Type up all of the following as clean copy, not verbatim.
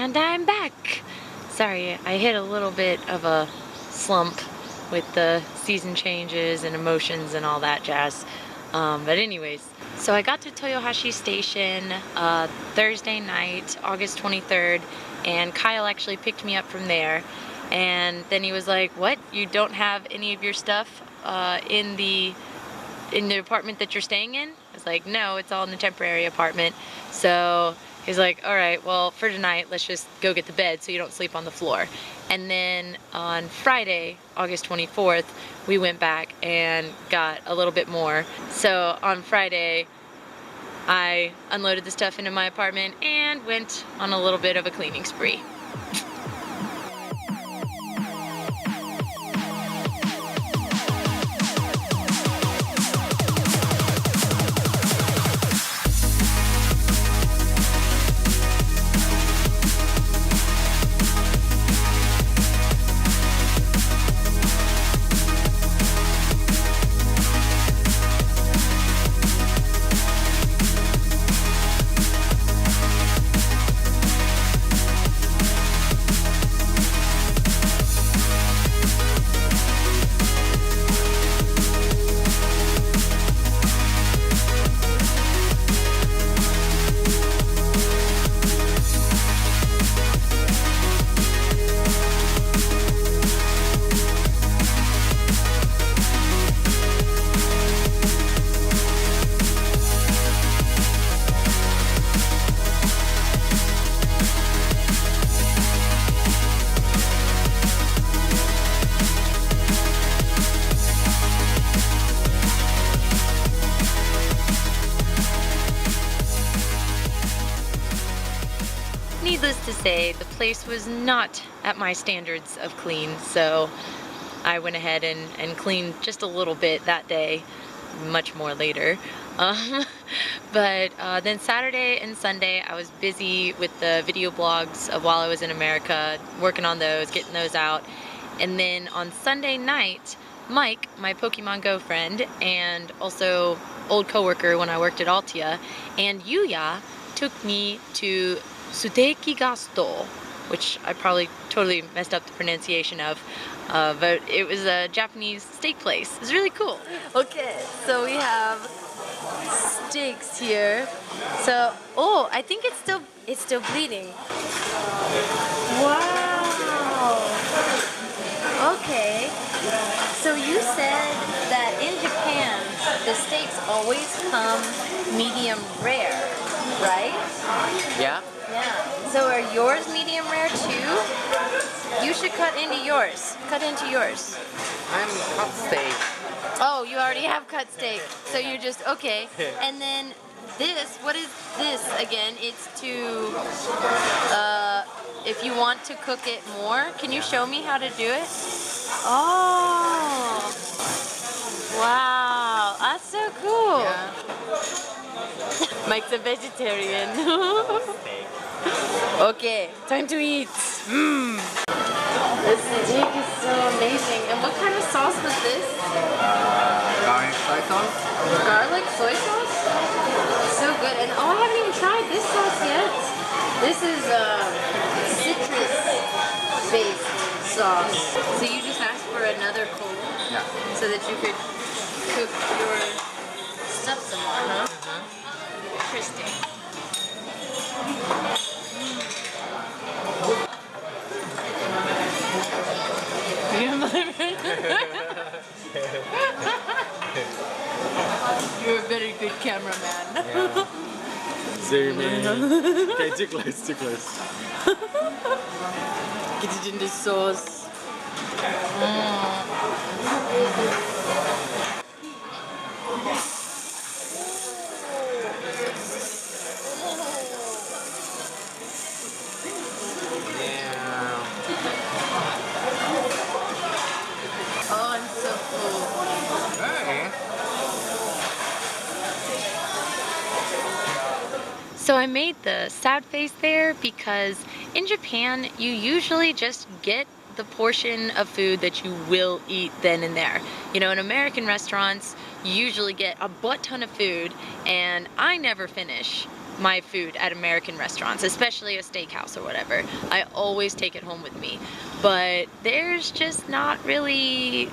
And I'm back! Sorry, I hit a little bit of a slump with the season changes and emotions and all that jazz. But anyways, so I got to Toyohashi Station Thursday night, August 23rd, and Kyle actually picked me up from there. And then he was like, "What? You don't have any of your stuff in the apartment that you're staying in?" I was like, "No, it's all in the temporary apartment." So he's like, "All right, well, for tonight, let's just go get the bed so you don't sleep on the floor." And then on Friday, August 24th, we went back and got a little bit more. So on Friday, I unloaded the stuff into my apartment and went on a little bit of a cleaning spree. Needless to say, the place was not at my standards of clean, so I went ahead and cleaned just a little bit that day, much more later. But then Saturday and Sunday I was busy with the video blogs of while I was in America, working on those, getting those out. And then on Sunday night, Mike, my Pokemon Go friend, and also old coworker when I worked at Altia, and Yuya took me to Suteki Gasto, which I probably totally messed up the pronunciation of, but it was a Japanese steak place. It was really cool. Okay, so we have steaks here. So, oh, I think it's still bleeding. Wow. Okay. So you said that in Japan the steaks always come medium rare, right? Yeah. Yeah. So are yours medium rare too? You should cut into yours. Cut into yours. I'm cut steak. Oh, you already have cut steak. So you're just, okay. And then this, what is this again? It's to, if you want to cook it more, can you show me how to do it? Oh. Wow. That's so cool. Yeah. Mike's a vegetarian. Okay, time to eat. Mmm. This steak is so amazing. And what kind of sauce was this? Garlic soy sauce. Garlic soy sauce? So good. And oh, I haven't even tried this sauce yet. This is citrus-based sauce. So you just asked for another cold? Yeah. So that you could cook your stuff some more, huh? Interesting. You're a very good cameraman. Yeah. Zoom in. Okay, too close, too close. Get it in the sauce. Oh, I'm so full. Hey. So I made the sad face there because in Japan you usually just get the portion of food that you will eat then and there. You know, in American restaurants you usually get a butt ton of food and I never finish my food at American restaurants, especially a steakhouse or whatever. I always take it home with me. But there's just not really,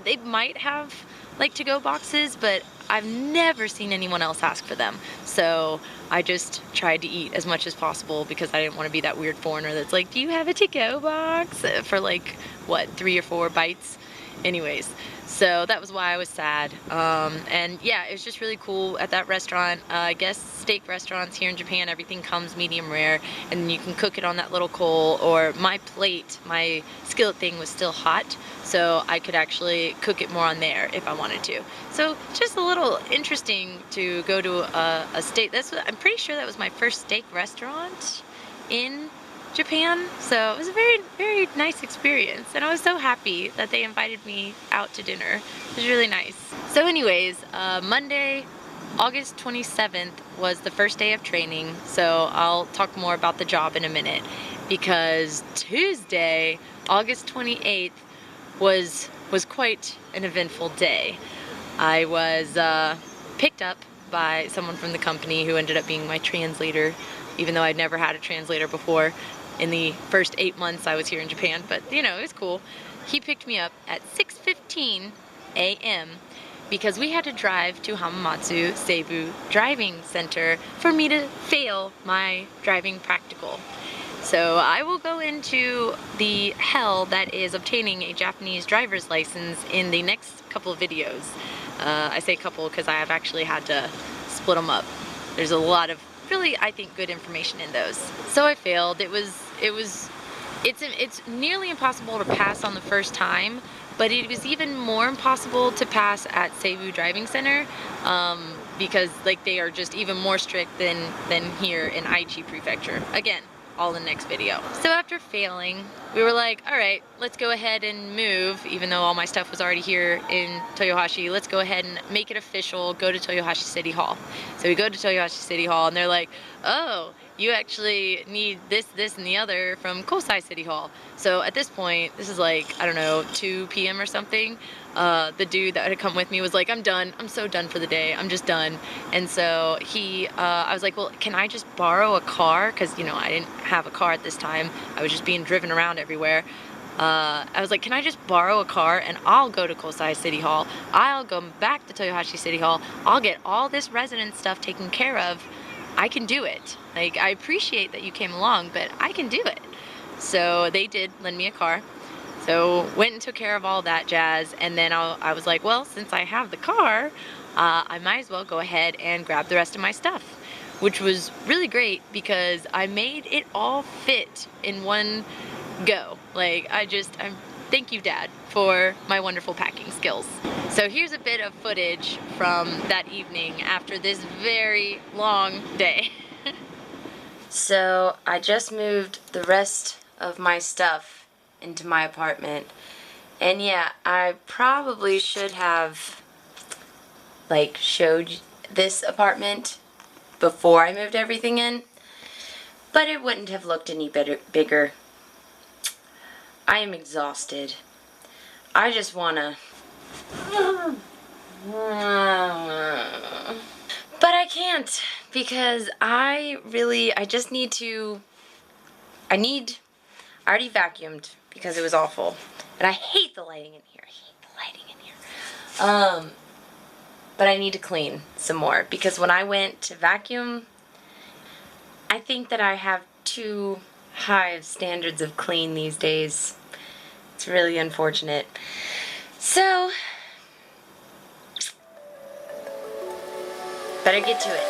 they might have like to-go boxes, but I've never seen anyone else ask for them. So I just tried to eat as much as possible because I didn't want to be that weird foreigner that's like, do you have a to-go box? For like, what, 3 or 4 bites? Anyways, so that was why I was sad. And yeah, it was just really cool at that restaurant. I guess steak restaurants here in Japan, everything comes medium rare, and you can cook it on that little coal, or my plate, my skillet thing was still hot, so I could actually cook it more on there if I wanted to. So just a little interesting to go to a steak. I'm pretty sure that was my first steak restaurant in Japan, so it was a very, very nice experience, and I was so happy that they invited me out to dinner. It was really nice. So anyways, Monday, August 27th was the first day of training, so I'll talk more about the job in a minute, because Tuesday, August 28th was quite an eventful day. I was picked up by someone from the company who ended up being my translator, even though I'd never had a translator before in the first 8 months I was here in Japan, but you know, it was cool. He picked me up at 6:15 a.m. because we had to drive to Hamamatsu Seibu Driving Center for me to fail my driving practical. So I will go into the hell that is obtaining a Japanese driver's license in the next couple of videos. I say couple because I have actually had to split them up. There's a lot of really, I think, good information in those. So I failed. It's nearly impossible to pass on the first time, but it was even more impossible to pass at Seibu Driving Center because like they are just even more strict than here in Aichi Prefecture. Again, all in the next video. So after failing, we were like, all right, let's go ahead and move, even though all my stuff was already here in Toyohashi. Let's go ahead and make it official, go to Toyohashi City Hall. So we go to Toyohashi City Hall, and they're like, oh, you actually need this, this, and the other from Kosai City Hall. So at this point, this is like, I don't know, 2 p.m. or something. The dude that had come with me was like, I'm done. I'm so done for the day. I'm just done. And so I was like, well, can I just borrow a car? Because, you know, I didn't have a car at this time. I was just being driven around everywhere. I was like, can I just borrow a car and I'll go to Kosai City Hall. I'll go back to Toyohashi City Hall. I'll get all this resident stuff taken care of. I can do it. Like, I appreciate that you came along, but I can do it. So they did lend me a car. So went and took care of all that jazz, and then I was like, well, since I have the car, I might as well go ahead and grab the rest of my stuff, which was really great because I made it all fit in one go. Like, thank you, Dad, for my wonderful packing skills. So here's a bit of footage from that evening after this very long day. So I just moved the rest of my stuff into my apartment, and yeah, I probably should have like showed this apartment before I moved everything in, but it wouldn't have looked any bigger. I am exhausted. I just wanna but I can't, because I just need to, I already vacuumed because it was awful. And I hate the lighting in here. But I need to clean some more, because when I went to vacuum, I think that I have too high of standards of clean these days. It's really unfortunate. So, better get to it.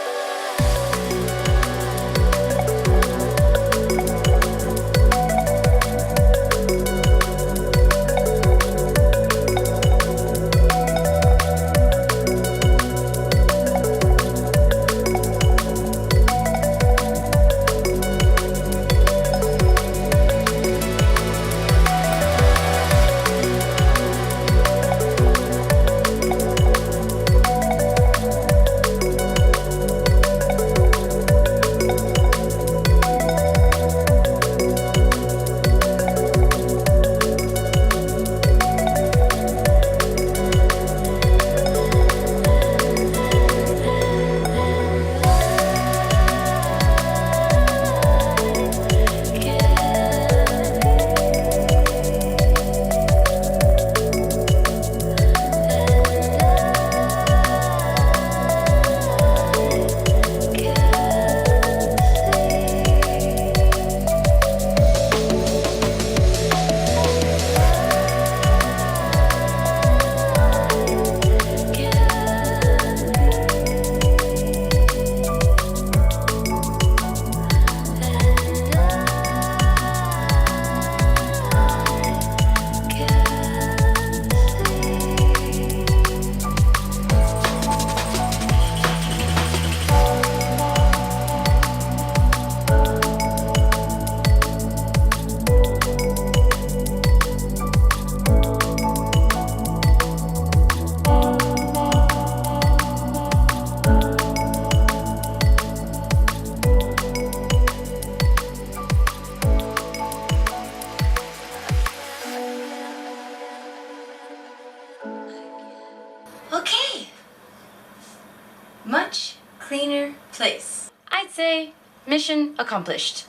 Mission accomplished.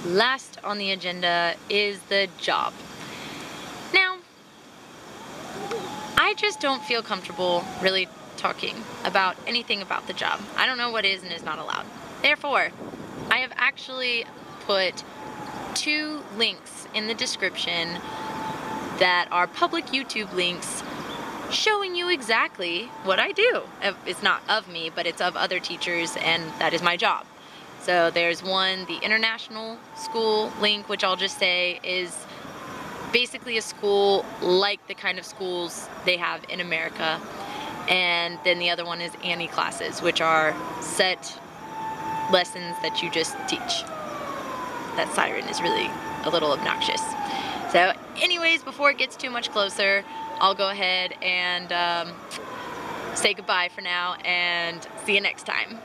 Last on the agenda is the job. Now, I just don't feel comfortable really talking about anything about the job. I don't know what is and is not allowed. Therefore, I have actually put 2 links in the description that are public YouTube links showing you exactly what I do. It's not of me, but it's of other teachers, and that is my job. So there's one, the international school link, which I'll just say is basically a school like the kind of schools they have in America. And then the other one is Annie classes, which are set lessons that you just teach. That siren is really a little obnoxious. So anyways, before it gets too much closer, I'll go ahead and say goodbye for now and see you next time.